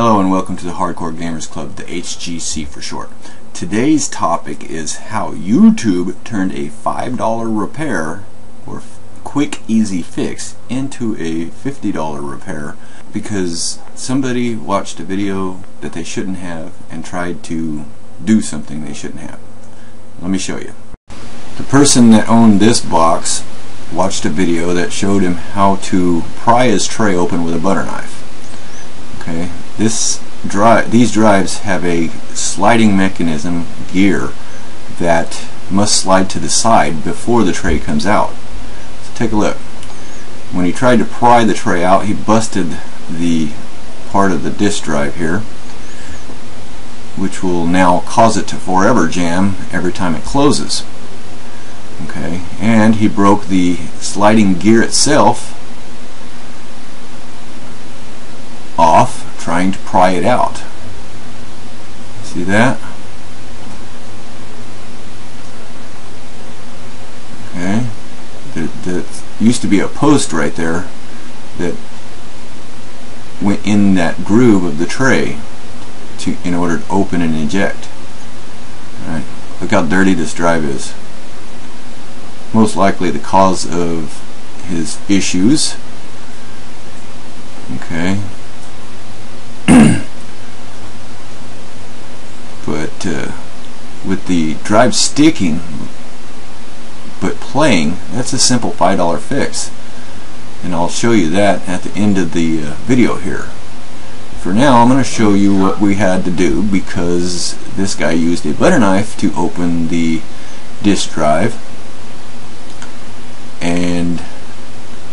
Hello and welcome to the Hardcore Gamers Club, the HGC for short. Today's topic is how YouTube turned a $5 repair or quick easy fix into a $50 repair because somebody watched a video that they shouldn't have and tried to do something they shouldn't have. Let me show you. The person that owned this box watched a video that showed him how to pry his tray open with a butter knife. Okay, these drives have a sliding mechanism gear that must slide to the side before the tray comes out. So take a look. When he tried to pry the tray out, he busted the part of the disk drive here, which will now cause it to forever jam every time it closes. Okay, and he broke the sliding gear itself off trying to pry it out. See that? Okay, there used to be a post right there that went in that groove of the tray in order to open and eject. All right, look how dirty this drive is. Most likely the cause of his issues. Okay. But with the drive sticking but playing, that's a simple $5 fix, and I'll show you that at the end of the video here. For now, I'm going to show you what we had to do because this guy used a butter knife to open the disk drive and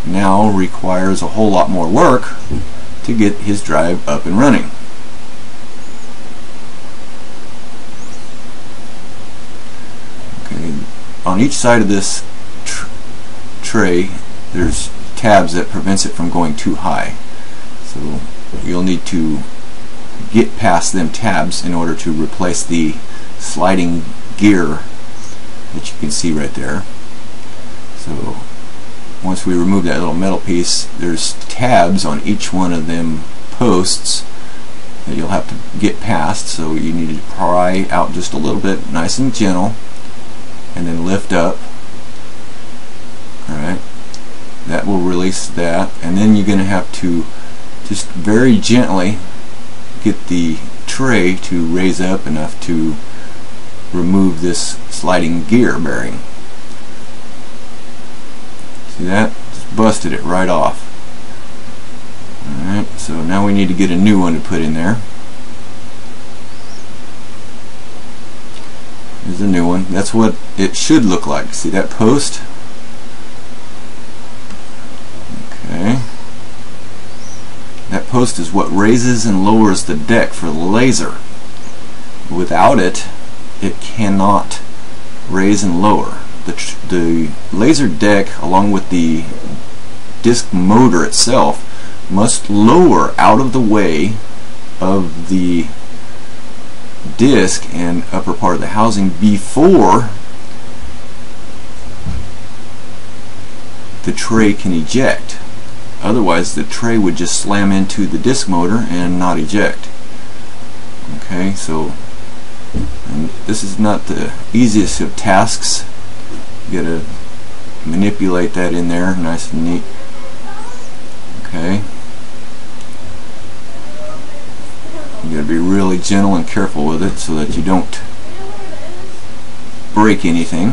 now requires a whole lot more work to get his drive up and running. Okay, on each side of this tray there's tabs that prevents it from going too high, so you'll need to get past them tabs in order to replace the sliding gear that you can see right there. So once we remove that little metal piece, there's tabs on each one of them posts that you'll have to get past, so you need to pry out just a little bit, nice and gentle, and then lift up. Alright, that will release that, and then you're going to have to just very gently get the tray to raise up enough to remove this sliding gear bearing. See that? Just busted it right off. Alright, so now we need to get a new one to put in there. There's a new one. That's what it should look like. See that post? Okay. That post is what raises and lowers the deck for the laser. Without it, it cannot raise and lower. The laser deck, along with the disc motor itself, must lower out of the way of the disc and upper part of the housing before the tray can eject. Otherwise the tray would just slam into the disc motor and not eject. Okay, so and this is not the easiest of tasks. You gotta manipulate that in there nice and neat. Okay, you gotta be really gentle and careful with it so that you don't break anything.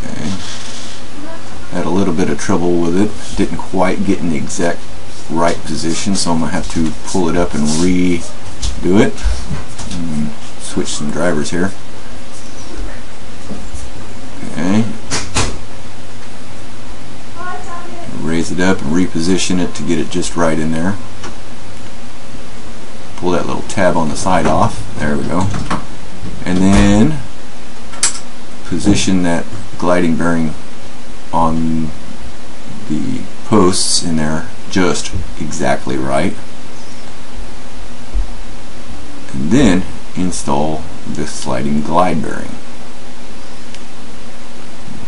Okay, had a little bit of trouble with it, didn't quite get in the exact right position, so I'm gonna have to pull it up and redo it. Switch some drivers here. Okay. Raise it up and reposition it to get it just right in there. Pull that little tab on the side off. There we go. And then position that gliding bearing on the posts in there just exactly right. And then install the sliding glide bearing.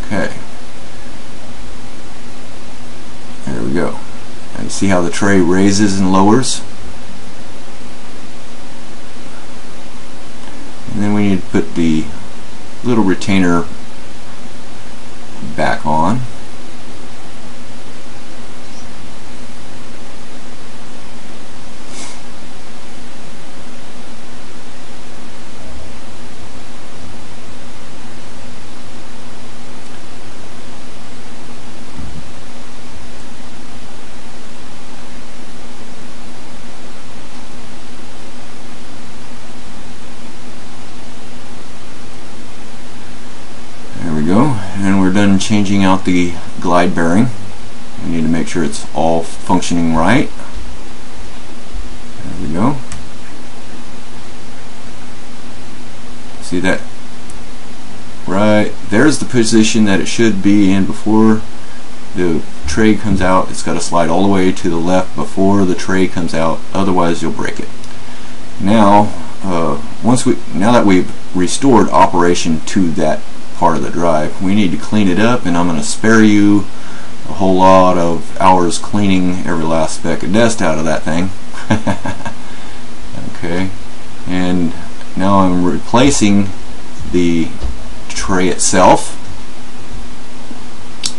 Okay. we go. And you see how the tray raises and lowers? And then we need to put the little retainer back on. And we're done changing out the glide bearing. We need to make sure it's all functioning right. There we go. See that? Right, there's the position that it should be in before the tray comes out. It's got to slide all the way to the left before the tray comes out, otherwise you'll break it. Now, now that we've restored operation to that part of the drive, we need to clean it up, and I'm going to spare you a whole lot of hours cleaning every last speck of dust out of that thing. Okay, and now I'm replacing the tray itself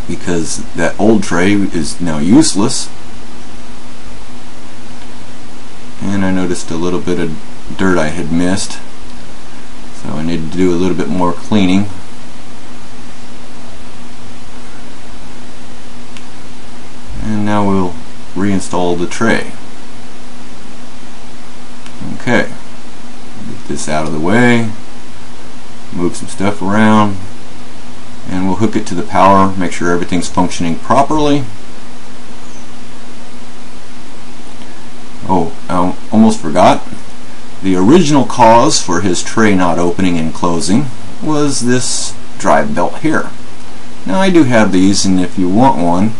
because that old tray is now useless, and I noticed a little bit of dirt I had missed, so I need to do a little bit more cleaning. And now we'll reinstall the tray. Okay, get this out of the way, move some stuff around, and we'll hook it to the power, make sure everything's functioning properly. Oh, I almost forgot. The original cause for his tray not opening and closing was this drive belt here. Now I do have these, and if you want one,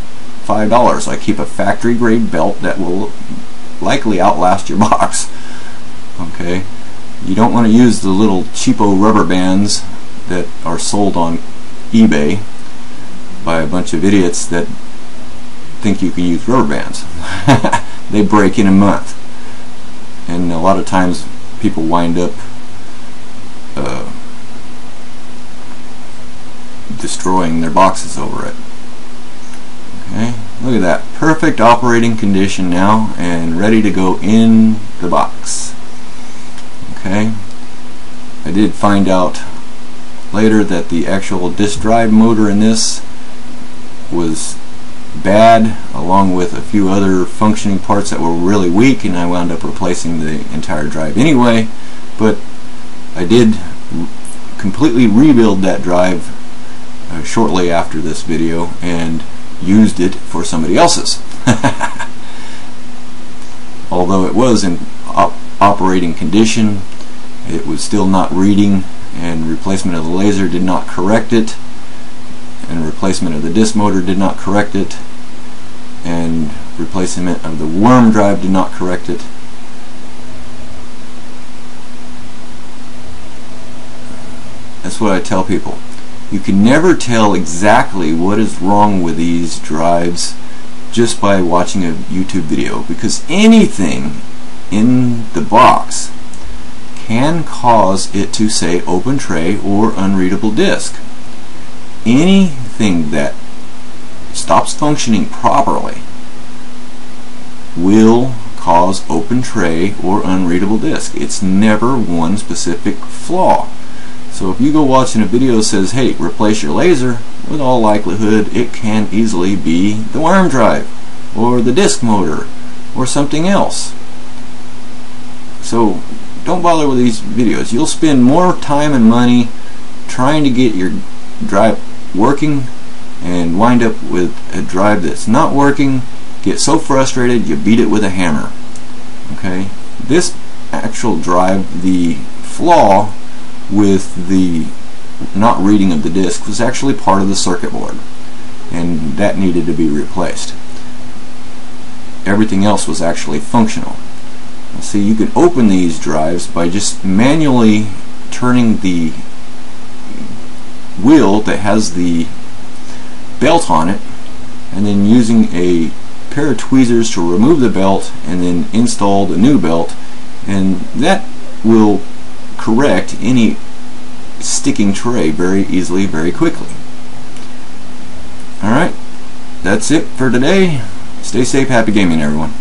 $5. I keep a factory grade belt that will likely outlast your box. Okay, you don't want to use the little cheapo rubber bands that are sold on eBay by a bunch of idiots that think you can use rubber bands. They break in a month, and a lot of times people wind up destroying their boxes over it. Okay, look at that, perfect operating condition now and ready to go in the box. Okay, I did find out later that the actual disk drive motor in this was bad, along with a few other functioning parts that were really weak, and I wound up replacing the entire drive anyway. But I did completely rebuild that drive shortly after this video and used it for somebody else's. Although it was in operating condition, it was still not reading, and replacement of the laser did not correct it, and replacement of the disk motor did not correct it, and replacement of the worm drive did not correct it. That's what I tell people. You can never tell exactly what is wrong with these drives just by watching a YouTube video, because anything in the box can cause it to say open tray or unreadable disk. Anything that stops functioning properly will cause open tray or unreadable disk. It's never one specific flaw. So if you go watching a video that says, hey, replace your laser, with all likelihood it can easily be the worm drive or the disk motor or something else. So don't bother with these videos. You'll spend more time and money trying to get your drive working and wind up with a drive that's not working, get so frustrated you beat it with a hammer. Okay, this actual drive, the flaw with the not reading of the disk was actually part of the circuit board, and that needed to be replaced. Everything else was actually functional. See, you can open these drives by just manually turning the wheel that has the belt on it, and then using a pair of tweezers to remove the belt and then install the new belt, and that will correct any sticking tray very easily, very quickly. Alright, that's it for today. Stay safe, happy gaming everyone.